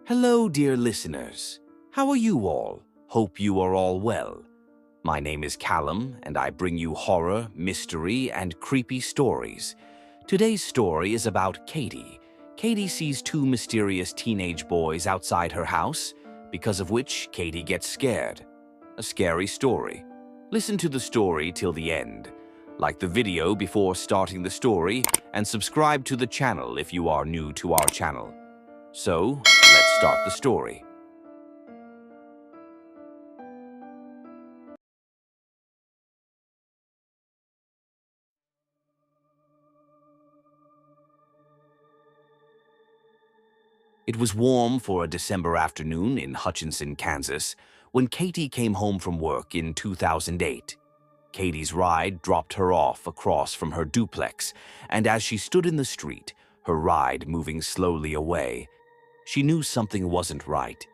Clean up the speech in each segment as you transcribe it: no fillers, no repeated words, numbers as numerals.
Hello, dear listeners. How are you all? Hope you are all well. My name is Callum, and I bring you horror, mystery, and creepy stories. Today's story is about Katie. Katie sees two mysterious teenage boys outside her house, because of which Katie gets scared. A scary story. Listen to the story till the end. Like the video before starting the story, and subscribe to the channel if you are new to our channel. So, let's start the story. It was warm for a December afternoon in Hutchinson, Kansas, when Katie came home from work in 2008. Katie's ride dropped her off across from her duplex, and as she stood in the street, her ride moving slowly away, she knew something wasn't right.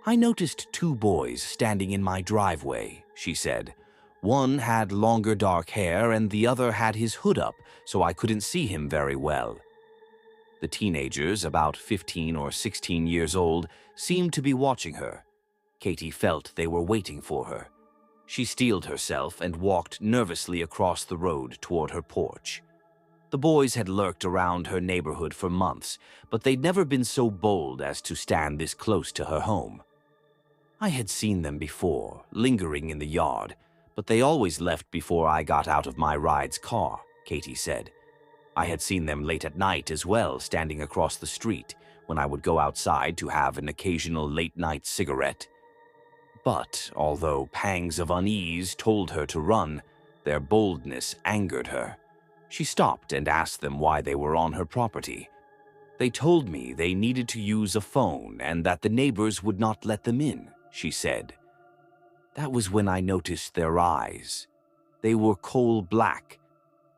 "I noticed two boys standing in my driveway," she said. "One had longer dark hair and the other had his hood up, so I couldn't see him very well." The teenagers, about 15 or 16 years old, seemed to be watching her. Katie felt they were waiting for her. She steeled herself and walked nervously across the road toward her porch. The boys had lurked around her neighborhood for months, but they'd never been so bold as to stand this close to her home. "I had seen them before, lingering in the yard, but they always left before I got out of my ride's car," Katie said. "I had seen them late at night as well, standing across the street, when I would go outside to have an occasional late-night cigarette." But although pangs of unease told her to run, their boldness angered her. She stopped and asked them why they were on her property. "They told me they needed to use a phone and that the neighbors would not let them in," she said. "That was when I noticed their eyes. They were coal black,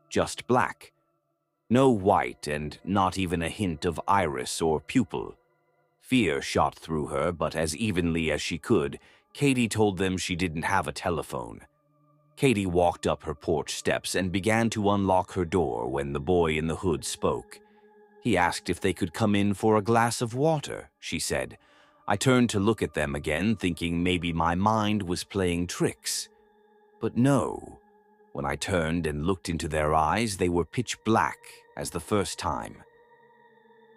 just black. No white and not even a hint of iris or pupil." Fear shot through her, but as evenly as she could, Katie told them she didn't have a telephone. Katie walked up her porch steps and began to unlock her door when the boy in the hood spoke. "He asked if they could come in for a glass of water," she said. "I turned to look at them again, thinking maybe my mind was playing tricks. But no. When I turned and looked into their eyes, they were pitch black as the first time."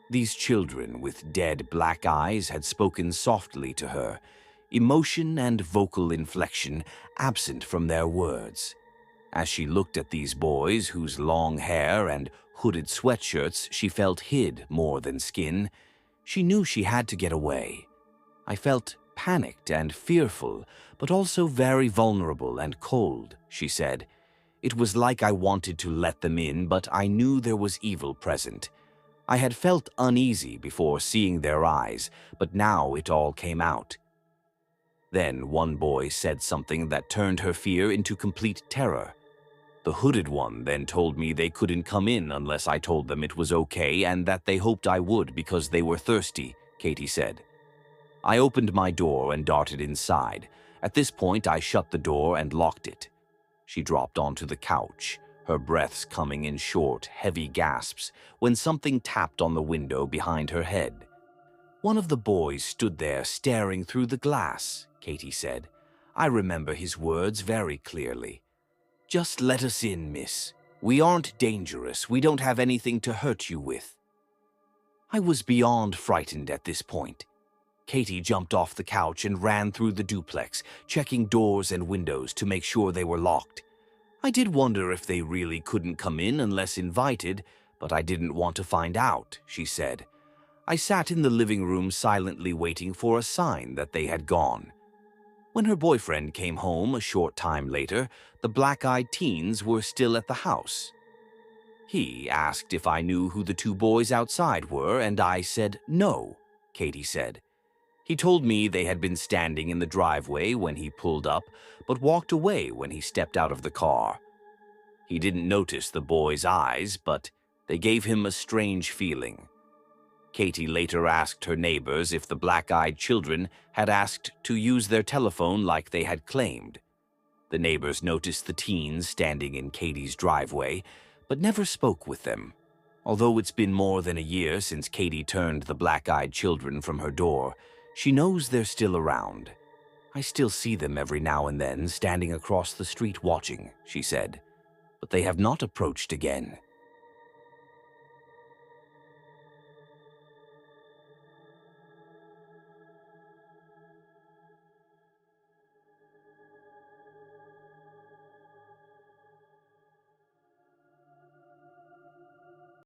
These children with dead black eyes had spoken softly to her, emotion and vocal inflection absent from their words. As she looked at these boys whose long hair and hooded sweatshirts she felt hid more than skin, she knew she had to get away. "I felt panicked and fearful, but also very vulnerable and cold," she said. "It was like I wanted to let them in, but I knew there was evil present. I had felt uneasy before seeing their eyes, but now it all came out." Then one boy said something that turned her fear into complete terror. "The hooded one then told me they couldn't come in unless I told them it was okay and that they hoped I would because they were thirsty," Katie said. "I opened my door and darted inside. At this point, I shut the door and locked it." She dropped onto the couch, her breaths coming in short, heavy gasps, when something tapped on the window behind her head. "One of the boys stood there staring through the glass," Katie said. "I remember his words very clearly. 'Just let us in, miss. We aren't dangerous. We don't have anything to hurt you with.'" I was beyond frightened at this point. Katie jumped off the couch and ran through the duplex, checking doors and windows to make sure they were locked. I did wonder if they really couldn't come in unless invited, but I didn't want to find out, she said. I sat in the living room silently waiting for a sign that they had gone. When her boyfriend came home a short time later, the black-eyed teens were still at the house. He asked if I knew who the two boys outside were, and I said no, Katie said. He told me they had been standing in the driveway when he pulled up, but walked away when he stepped out of the car. He didn't notice the boys' eyes, but they gave him a strange feeling. Katie later asked her neighbors if the black-eyed children had asked to use their telephone like they had claimed. The neighbors noticed the teens standing in Katie's driveway, but never spoke with them. Although it's been more than a year since Katie turned the black-eyed children from her door, she knows they're still around. I still see them every now and then standing across the street watching, she said, but they have not approached again.